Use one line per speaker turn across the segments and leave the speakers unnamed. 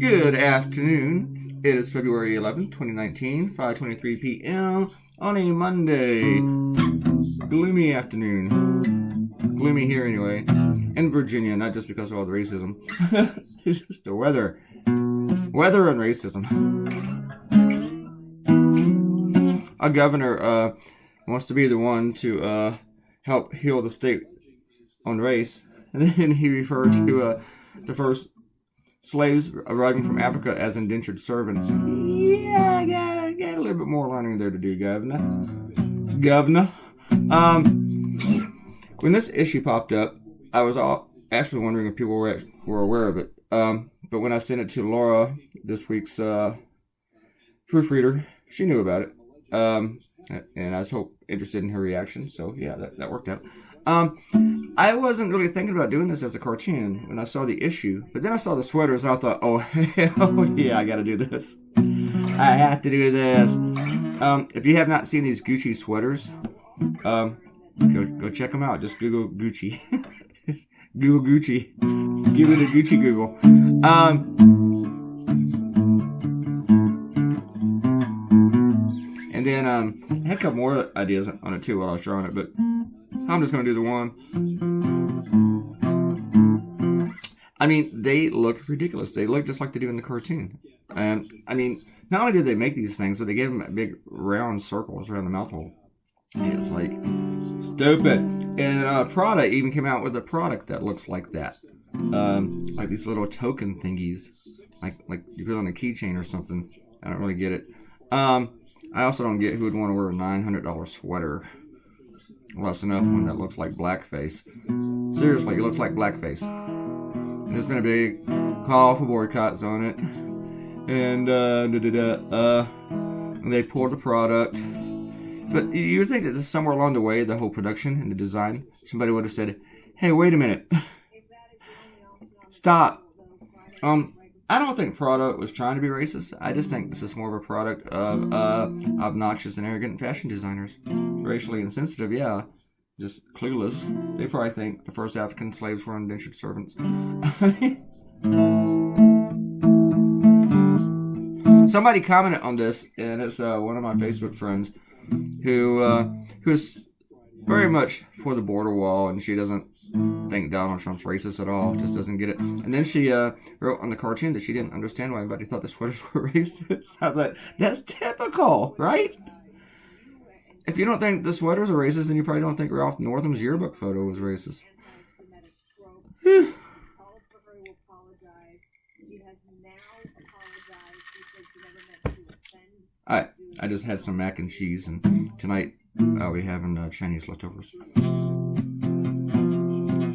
Good afternoon. It is February 11th, 2019, 5:23 p.m. on a Monday. Gloomy afternoon. Gloomy here anyway. In Virginia, not just because of all the racism. It's just the weather. Weather and racism. Our governor wants to be the one to help heal the state on race. And then he referred to the first slaves arriving from Africa as indentured servants. Yeah, I got a little bit more learning there to do, Governor. When this issue popped up, I was actually wondering if people were aware of it. But when I sent it to Laura, this week's proofreader, she knew about it. And I was interested in her reaction. So yeah, that worked out. I wasn't really thinking about doing this as a cartoon when I saw the issue, but then I saw the sweaters and I thought, oh hell yeah, I gotta do this. I have to do this. If you have not seen these Gucci sweaters, go check them out. Just Google Gucci. Google Gucci. Give it a Gucci Google. And then I had a couple more ideas on it too while I was drawing it, but I'm just going to do the one. I mean, they look ridiculous. They look just like they do in the cartoon. And I mean, not only did they make these things, but they gave them big round circles around the mouth hole. And it's like, stupid. And Prada even came out with a product that looks like that. Like these little token thingies. Like you put on a keychain or something. I don't really get it. I also don't get who would want to wear a $900 sweater. Less enough one that looks like blackface. Seriously, it looks like blackface. And there's been a big call for boycotts on it. And they pulled the product. But you would think that somewhere along the way, the whole production and the design, somebody would have said, hey, wait a minute. Stop. I don't think Prada was trying to be racist. I just think this is more of a product of obnoxious and arrogant fashion designers. Racially insensitive, yeah. Just clueless. They probably think the first African slaves were indentured servants. Somebody commented on this, and it's one of my Facebook friends who's very much for the border wall, and she doesn't think Donald Trump's racist at all, just doesn't get it. And then she wrote on the cartoon that she didn't understand why anybody thought the sweaters were racist. I thought, that's typical, right? If you don't think the sweaters are racist, then you probably don't think Ralph Northam's yearbook photo was racist. I just had some mac and cheese, and tonight I'll be having Chinese leftovers.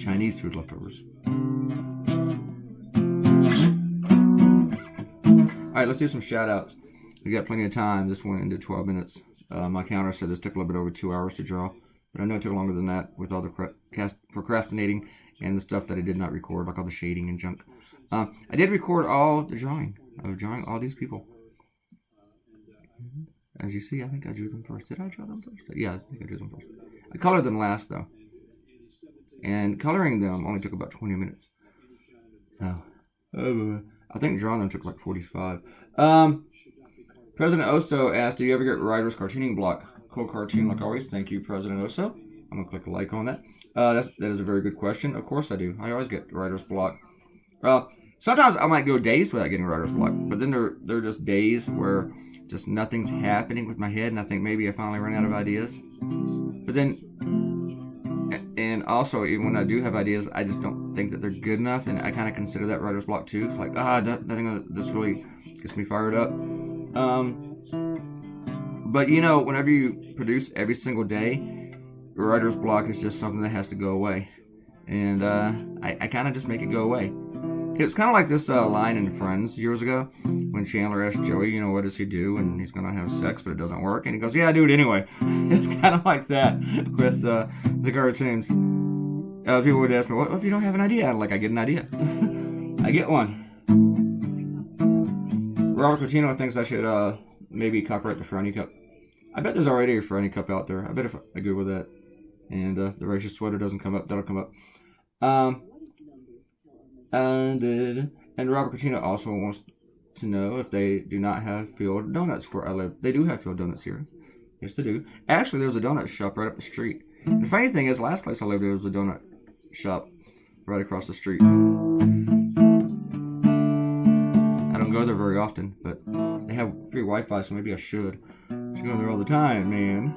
Chinese food leftovers. Alright, let's do some shout outs. We got plenty of time. This went into 12 minutes. My counter said this took a little bit over 2 hours to draw, but I know it took longer than that with all the procrastinating and the stuff that I did not record, like all the shading and junk. I did record all the drawing. I was drawing all these people. As you see, I think I drew them first. Did I draw them first? Yeah, I think I drew them first. I colored them last, though. And coloring them only took about 20 minutes. Oh. I think drawing them took like 45. President Oso asked, do you ever get writer's cartooning block? Cool cartoon like always. Thank you, President Oso. I'm going to click a like on that. That is a very good question. Of course I do. I always get writer's block. Sometimes I might go days without getting writer's block. But then there are just days where just nothing's happening with my head. And I think maybe I finally run out of ideas. But then, and also even when I do have ideas, I just don't think that they're good enough. And I kind of consider that writer's block too. It's like, nothing this really gets me fired up. But you know, whenever you produce every single day, writer's block is just something that has to go away. And I kind of just make it go away. It was kind of like this line in Friends years ago when Chandler asked Joey, what does he do? And he's going to have sex, but it doesn't work. And he goes, yeah, I do it anyway. It's kind of like that with the cartoons. People would ask me, what if you don't have an idea? I get an idea. I get one. Robert Coutinho thinks I should maybe copyright the Franny Cup. I bet there's already a Franny Cup out there. I bet if I Google that and the racist sweater doesn't come up, that'll come up. And Robert Coutinho also wants to know if they do not have Field Donuts where I live. They do have Field Donuts here. Yes, they do. Actually, there's a donut shop right up the street. The funny thing is, last place I lived, there was a donut shop right across the street. I don't go there very often, but they have free Wi-Fi, so maybe I should. I should go there all the time, man.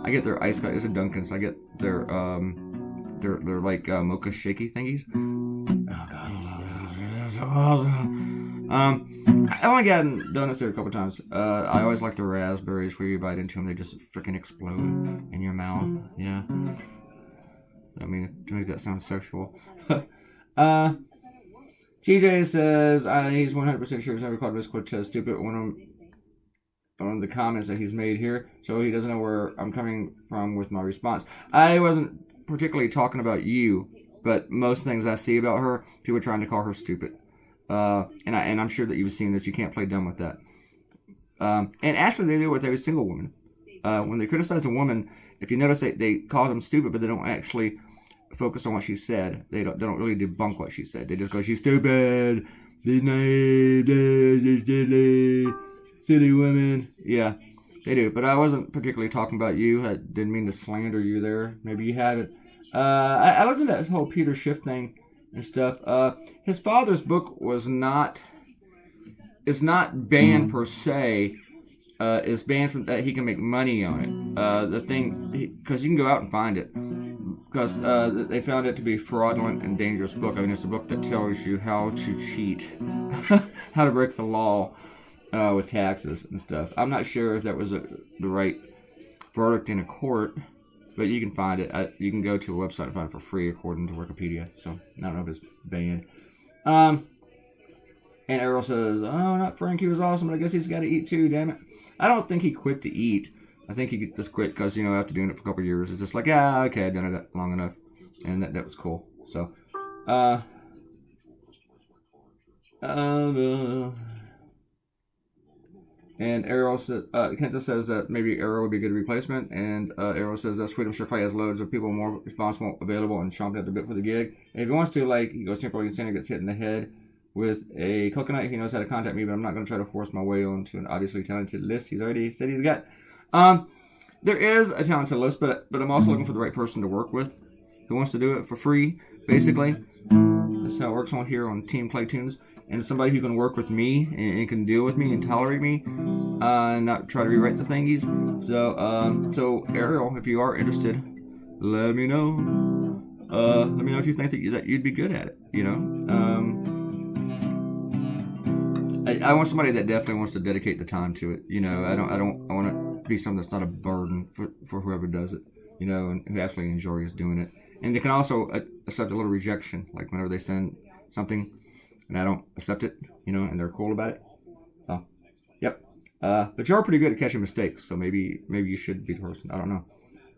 I get their ice cream. It's a Dunkin's. I get their like mocha shaky thingies. Oh God, I love it. So awesome. I've only gotten donuts there a couple times. I always like the raspberries where you bite into them, they just freaking explode in your mouth. Yeah. I mean, to make that sound sexual. TJ says he's 100% sure he's never called Miss Cortez stupid. One of the comments that he's made here, so he doesn't know where I'm coming from with my response. I wasn't particularly talking about you, but most things I see about her, people are trying to call her stupid. And I'm sure that you've seen this. You can't play dumb with that. And actually, they do with every single woman. When they criticize a woman, if you notice, they call them stupid, but they don't actually focus on what she said. They don't really debunk what she said. They just go, "She's stupid. She's naive, silly women." Yeah, they do. But I wasn't particularly talking about you. I didn't mean to slander you there. Maybe you haven't. I looked at that whole Peter Schiff thing and stuff. His father's book is not banned per se. It's banned from that he can make money on it. The thing, because you can go out and find it, because they found it to be fraudulent and dangerous book. I mean, it's a book that tells you how to cheat, how to break the law with taxes and stuff. I'm not sure if that was the right verdict in a court. But you can find it. You can go to a website and find it for free according to Wikipedia. So I don't know if it's banned. And Errol says, "Oh, not Frank. He was awesome, but I guess he's got to eat too. Damn it." I don't think he quit to eat. I think he just quit because after doing it for a couple of years, it's just like, okay, I've done it long enough, and that was cool. So, and Arrow says, Kenta says that maybe Arrow would be a good replacement. And Arrow says that Freedom sure probably has loads of people more responsible, available, and chomping at the bit for the gig. And if he wants to, he goes temporarily insane and gets hit in the head with a coconut, he knows how to contact me, but I'm not going to try to force my way onto an obviously talented list he's already said he's got. There is a talented list, but I'm also looking for the right person to work with who wants to do it for free, basically. That's how it works on here on Team Claytoonz. And somebody who can work with me and can deal with me and tolerate me, and not try to rewrite the thingies. So Ariel, if you are interested, let me know. Let me know if you think that you'd be good at it. I want somebody that definitely wants to dedicate the time to it. I want it to be something that's not a burden for whoever does it. And who actually enjoys doing it. And they can also accept a little rejection, like whenever they send something and I don't accept it, and they're cool about it. So, yep. But you're pretty good at catching mistakes, so maybe you should be the person. I don't know.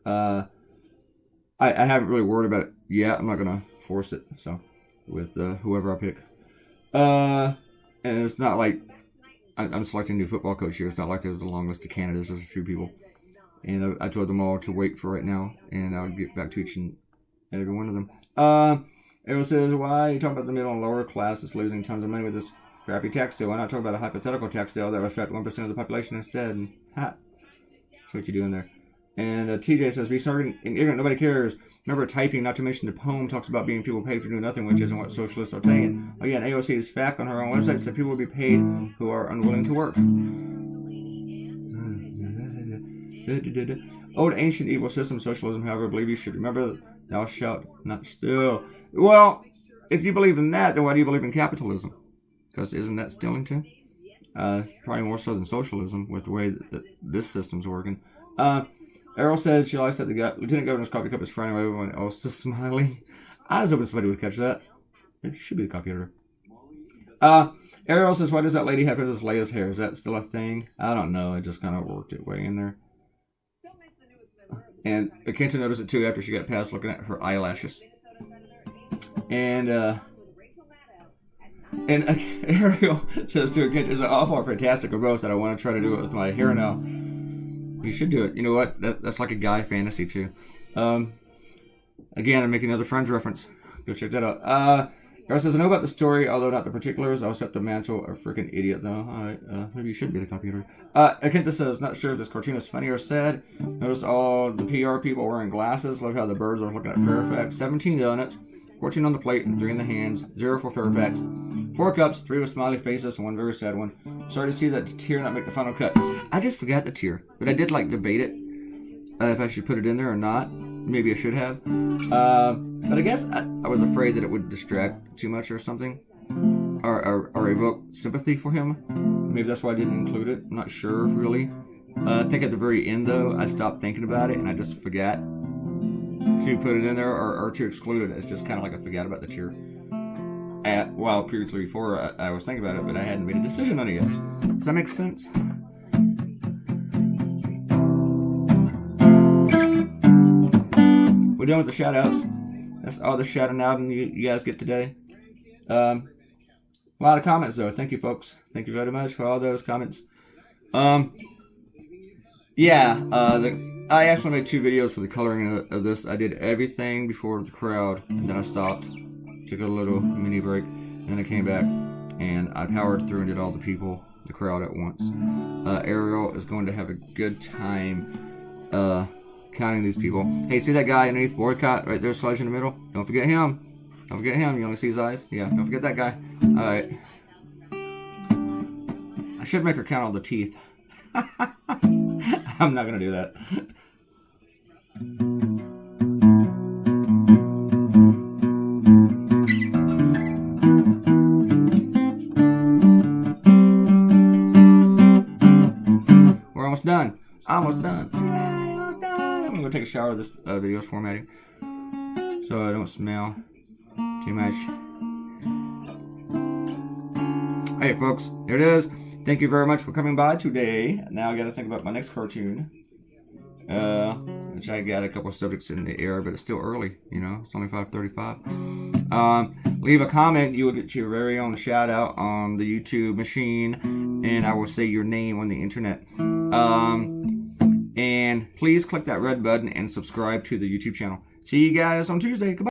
I haven't really worried about it yet. I'm not gonna force it. So, with whoever I pick, and it's not like I'm selecting a new football coach here. It's not like there's a long list of candidates. There's a few people, and I told them all to wait for right now, and I'll get back to each and every one of them. Arrow says, "Why you talk about the middle and lower class that's losing tons of money with this crappy tax deal? Why not talk about a hypothetical tax deal that would affect 1% of the population instead?" And that's what you're doing there. And TJ says, "Be starting ignorant, nobody cares. Remember typing, not to mention the poem talks about being people paid for doing nothing, which isn't what socialists are saying. Again, AOC is fact on her own website said people will be paid who are unwilling to work." Old ancient evil system socialism, however, I believe you should remember, thou shalt not steal. Well, if you believe in that, then why do you believe in capitalism? Because isn't that stealing too? Probably more so than socialism with the way that this system's working. Errol said she likes that the Lieutenant Governor's coffee cup is frying away when else is smiling. I was hoping somebody would catch that. Maybe she should be the copy editor. Errol says, "Why does that lady have Princess Leia's hair? Is that still a thing?" I don't know. It just kind of worked its way in there. And Kenta noticed it too after she got past looking at her eyelashes. And And Ariel says to again, is it awful or fantastic or both that I want to try to do it with my hair now? You should do it. You know what? That's like a guy fantasy too. Again, I'm making another Friends reference. Go check that out. Ariel says, I know about the story, although not the particulars. I'll set the mantle. A freaking idiot, though. Alright, maybe you should be the copyrighter. Akenta says, not sure if this cartoon is funny or sad. Notice all the PR people wearing glasses. Love how the birds are looking at Fairfax. 17 donuts, 14 on the plate, and 3 in the hands. 0 for Fairfax. 4 cups, 3 with smiley faces, and 1 very sad one. Sorry to see that tear not make the final cut. I just forgot the tear, but I did debate it. If I should put it in there or not. Maybe I should have. But I guess I was afraid that it would distract too much or something. Or evoke sympathy for him. Maybe that's why I didn't include it. I'm not sure, really. I think at the very end, though, I stopped thinking about it and I just forgot to put it in there or to exclude it. It's just kind of like I forgot about the tear. While previously before I was thinking about it, but I hadn't made a decision on it yet. Does that make sense? We're done with the shout-outs. That's all the shouting out you guys get today. A lot of comments, though. Thank you, folks. Thank you very much for all those comments. I actually made 2 videos for the coloring of this. I did everything before the crowd, and then I stopped. Took a little mini break, and then I came back, and I powered through and did all the crowd at once. Ariel is going to have a good time counting these people. Hey, see that guy underneath boycott right there, Sludge in the middle? Don't forget him. Don't forget him. You only see his eyes? Yeah, don't forget that guy. Alright. I should make her count all the teeth. I'm not going to do that. We're almost done. Almost done. Yay, almost done. I'm going to take a shower of this video's formatting so I don't smell too much. Hey folks, here it is. Thank you very much for coming by today. Now I got to think about my next cartoon, which I got a couple of subjects in the air, but it's still early. You know, it's only 5:35. Leave a comment. You will get your very own shout out on the YouTube machine, and I will say your name on the internet. And please click that red button and subscribe to the YouTube channel. See you guys on Tuesday. Goodbye.